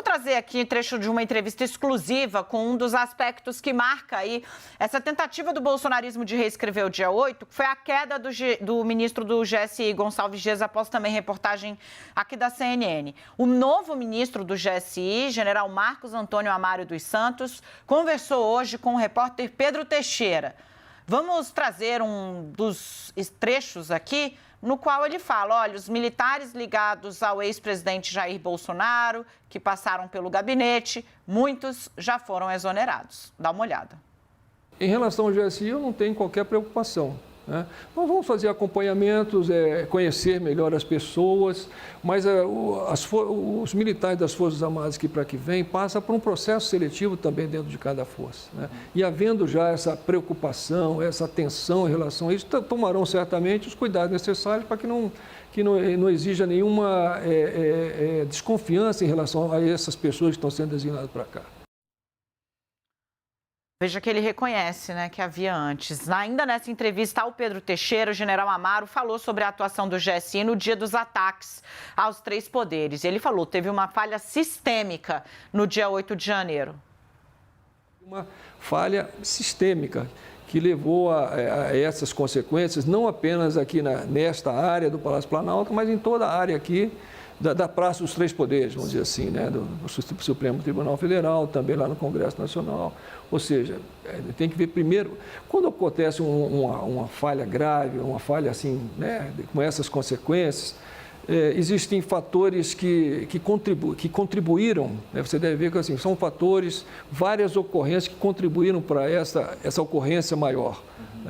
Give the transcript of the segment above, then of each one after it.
trazer aqui um trecho de uma entrevista exclusiva com um dos aspectos que marca aí essa tentativa do bolsonarismo de reescrever o dia 8, que foi a queda do ministro do GSI, Gonçalves Dias, após também reportagem aqui da CNN. O novo ministro do GSI, general Marcos Antônio Amário dos Santos, conversou hoje com o repórter Pedro Teixeira. Vamos trazer um dos trechos aqui, no qual ele fala, olha, os militares ligados ao ex-presidente Jair Bolsonaro, que passaram pelo gabinete, muitos já foram exonerados. Dá uma olhada. Em relação ao GSI, eu não tenho qualquer preocupação, né? Nós vamos fazer acompanhamentos, conhecer melhor as pessoas, mas os militares das Forças Armadas que para que vem passam por um processo seletivo também dentro de cada força, né? E havendo já essa preocupação, essa atenção em relação a isso, tomarão certamente os cuidados necessários para que não exija nenhuma desconfiança em relação a essas pessoas que estão sendo designadas para cá. Veja que ele reconhece, né, que havia antes. Ainda nessa entrevista ao Pedro Teixeira, o general Amaro falou sobre a atuação do GSI no dia dos ataques aos três poderes. Ele falou que teve uma falha sistêmica no dia 8 de janeiro. Uma falha sistêmica que levou a essas consequências, não apenas aqui nesta área do Palácio Planalto, mas em toda a área aqui da Praça dos Três Poderes, vamos dizer assim, né? Do Supremo Tribunal Federal, também lá no Congresso Nacional. Ou seja, tem que ver primeiro, quando acontece uma falha grave, uma falha assim, né, com essas consequências, existem fatores que contribuíram, né? Você deve ver que assim, são fatores, várias ocorrências que contribuíram para essa ocorrência maior.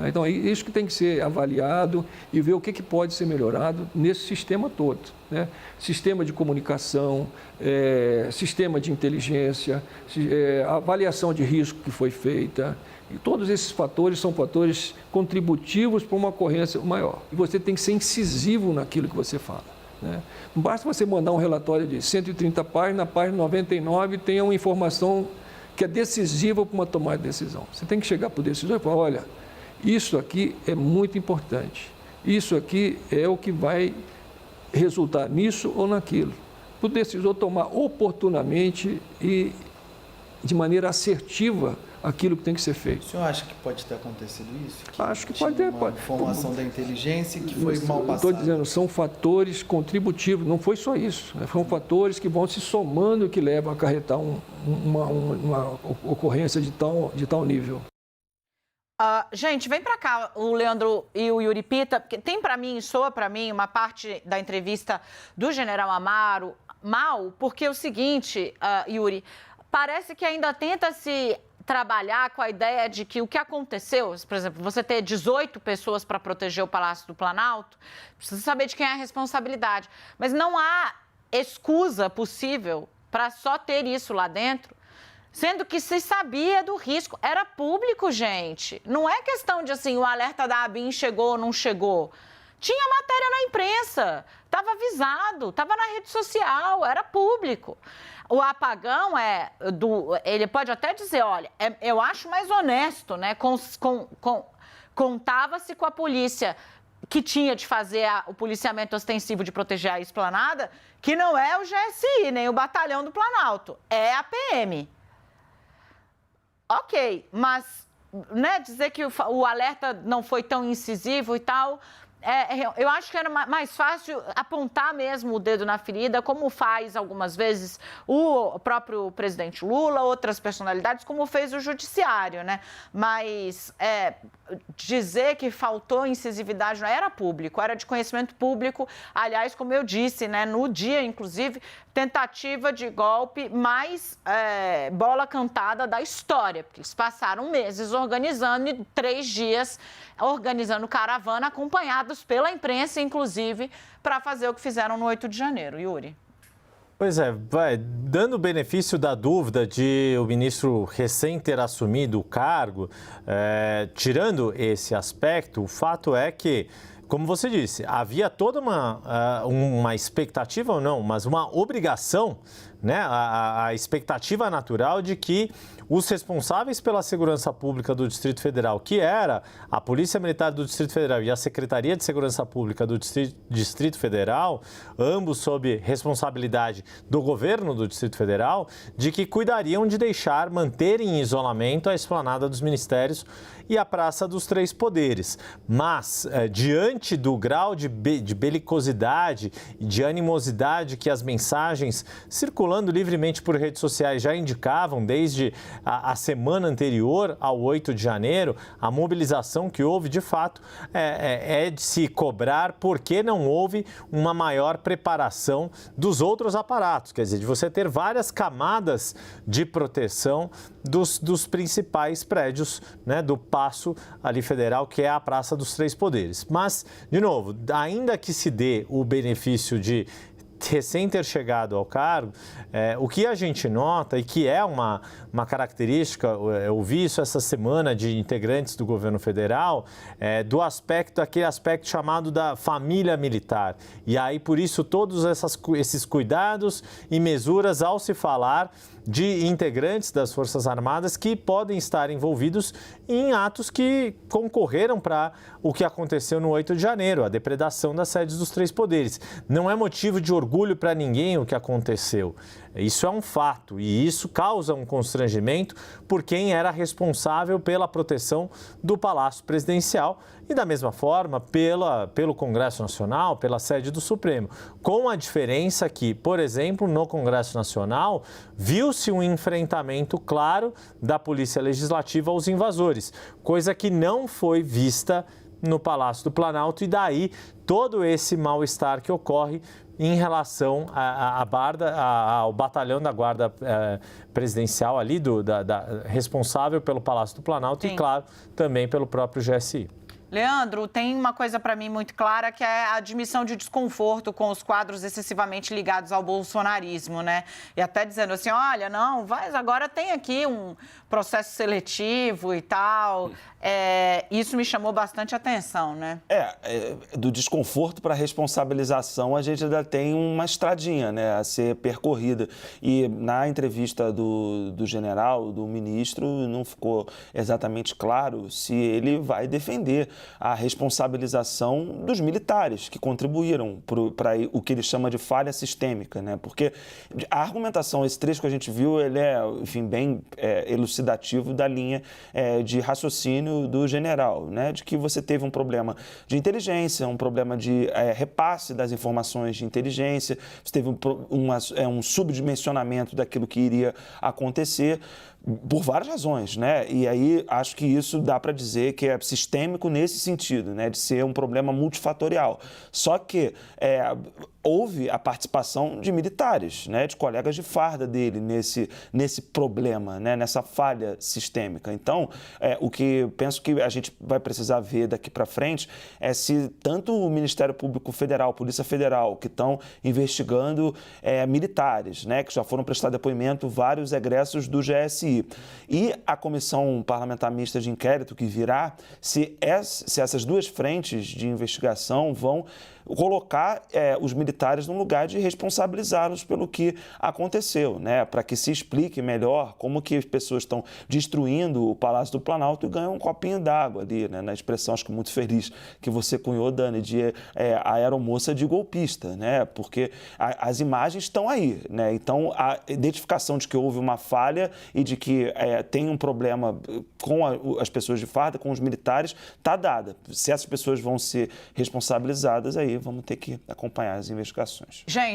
Então, é isso que tem que ser avaliado e ver o que pode ser melhorado nesse sistema todo, né? Sistema de comunicação, sistema de inteligência, avaliação de risco que foi feita. E todos esses fatores são fatores contributivos para uma ocorrência maior. E você tem que ser incisivo naquilo que você fala, né? Não basta você mandar um relatório de 130 páginas, na página 99 tenha uma informação que é decisiva para uma tomada de decisão. Você tem que chegar para o decisor e falar, olha, isso aqui é muito importante. Isso aqui é o que vai resultar nisso ou naquilo. Para o decisor tomar oportunamente e de maneira assertiva aquilo que tem que ser feito. O senhor acha que pode ter acontecido isso? Acho que pode ter. Uma informação da inteligência que foi mal passada. Estou dizendo, são fatores contributivos, não foi só isso, né? São fatores que vão se somando e que levam a acarretar uma ocorrência de tal nível. Gente, vem para cá o Leandro e o Yuri Pita, porque tem para mim, soa para mim, uma parte da entrevista do general Amaro mal, porque é o seguinte, Yuri, parece que ainda tenta se trabalhar com a ideia de que o que aconteceu, por exemplo, você ter 18 pessoas para proteger o Palácio do Planalto, precisa saber de quem é a responsabilidade, mas não há escusa possível para só ter isso lá dentro. Sendo que se sabia do risco, era público, gente. Não é questão de, assim, o alerta da ABIN chegou ou não chegou. Tinha matéria na imprensa, estava avisado, estava na rede social, era público. O apagão ele pode até dizer, olha, eu acho mais honesto, né? Contava-se com a polícia que tinha de fazer o policiamento ostensivo de proteger a esplanada, que não é o GSI, nem o Batalhão do Planalto, é a PM. Ok, mas, né, dizer que o alerta não foi tão incisivo e tal, eu acho que era mais fácil apontar mesmo o dedo na ferida, como faz algumas vezes o próprio presidente Lula, outras personalidades, como fez o judiciário, né? Mas dizer que faltou incisividade não era público, era de conhecimento público. Aliás, como eu disse, né, no dia, inclusive, tentativa de golpe mais bola cantada da história, porque eles passaram meses organizando e 3 dias organizando caravana, acompanhados pela imprensa, inclusive, para fazer o que fizeram no 8 de janeiro. Yuri. Pois é, dando o benefício da dúvida de o ministro recém ter assumido o cargo, tirando esse aspecto, o fato é que, como você disse, havia toda uma expectativa ou não, mas uma obrigação né, a expectativa natural de que os responsáveis pela segurança pública do Distrito Federal, que era a Polícia Militar do Distrito Federal e a Secretaria de Segurança Pública do Distrito Federal, ambos sob responsabilidade do governo do Distrito Federal, de que cuidariam de manter em isolamento a esplanada dos ministérios e a Praça dos Três Poderes. Mas, diante do grau de belicosidade e de animosidade que as mensagens circulando livremente por redes sociais já indicavam desde a semana anterior ao 8 de janeiro, a mobilização que houve, de fato, é de se cobrar porque não houve uma maior preparação dos outros aparatos, quer dizer, de você ter várias camadas de proteção dos principais prédios, né, do Paço ali federal, que é a Praça dos Três Poderes. Mas, de novo, ainda que se dê o benefício de recém ter chegado ao cargo, o que a gente nota e que é uma característica, eu vi isso essa semana de integrantes do governo federal, do aspecto, aquele aspecto chamado da família militar. E aí, por isso, todos esses cuidados e mesuras ao se falar de integrantes das Forças Armadas que podem estar envolvidos em atos que concorreram para o que aconteceu no 8 de janeiro, a depredação das sedes dos Três Poderes. Não é motivo de orgulho para ninguém o que aconteceu. Isso é um fato e isso causa um constrangimento por quem era responsável pela proteção do Palácio Presidencial e, da mesma forma, pelo Congresso Nacional, pela sede do Supremo. Com a diferença que, por exemplo, no Congresso Nacional, viu-se um enfrentamento claro da Polícia Legislativa aos invasores, coisa que não foi vista no Palácio do Planalto, e daí todo esse mal-estar que ocorre em relação ao batalhão da Guarda Presidencial ali, responsável pelo Palácio do Planalto. Sim. E, claro, também pelo próprio GSI. Leandro, tem uma coisa para mim muito clara, que é a admissão de desconforto com os quadros excessivamente ligados ao bolsonarismo, né? E até dizendo assim, olha, não, agora tem aqui um processo seletivo e tal. Isso me chamou bastante atenção, né? Do desconforto para a responsabilização, a gente ainda tem uma estradinha, né, a ser percorrida. E na entrevista do general, do ministro, não ficou exatamente claro se ele vai defender a responsabilização dos militares que contribuíram para o que ele chama de falha sistêmica, né? Porque a argumentação, esse trecho que a gente viu, ele é, enfim, bem elucidativo da linha de raciocínio do general, né? De que você teve um problema de inteligência, um problema de repasse das informações de inteligência, você teve um subdimensionamento daquilo que iria acontecer, por várias razões, né? E aí acho que isso dá para dizer que é sistêmico nesse sentido, né? De ser um problema multifatorial. Só que houve a participação de militares, né? De colegas de farda dele nesse problema, né? Nessa falha sistêmica. Então, o que penso que a gente vai precisar ver daqui para frente é se tanto o Ministério Público Federal, Polícia Federal, que estão investigando militares, né? Que já foram prestar depoimento vários egressos do GSI, e a Comissão Parlamentar Mista de Inquérito que virá, se essas duas frentes de investigação vão colocar os militares num lugar de responsabilizá-los pelo que aconteceu, né? Para que se explique melhor como que as pessoas estão destruindo o Palácio do Planalto e ganham um copinho d'água ali, né? Na expressão, acho que muito feliz que você cunhou, Dani, de aeromoça de golpista, né? Porque as imagens estão aí, né? Então, a identificação de que houve uma falha e de que tem um problema com as pessoas de farda, com os militares, está dada. Se essas pessoas vão ser responsabilizadas, aí vamos ter que acompanhar as investigações. Gente,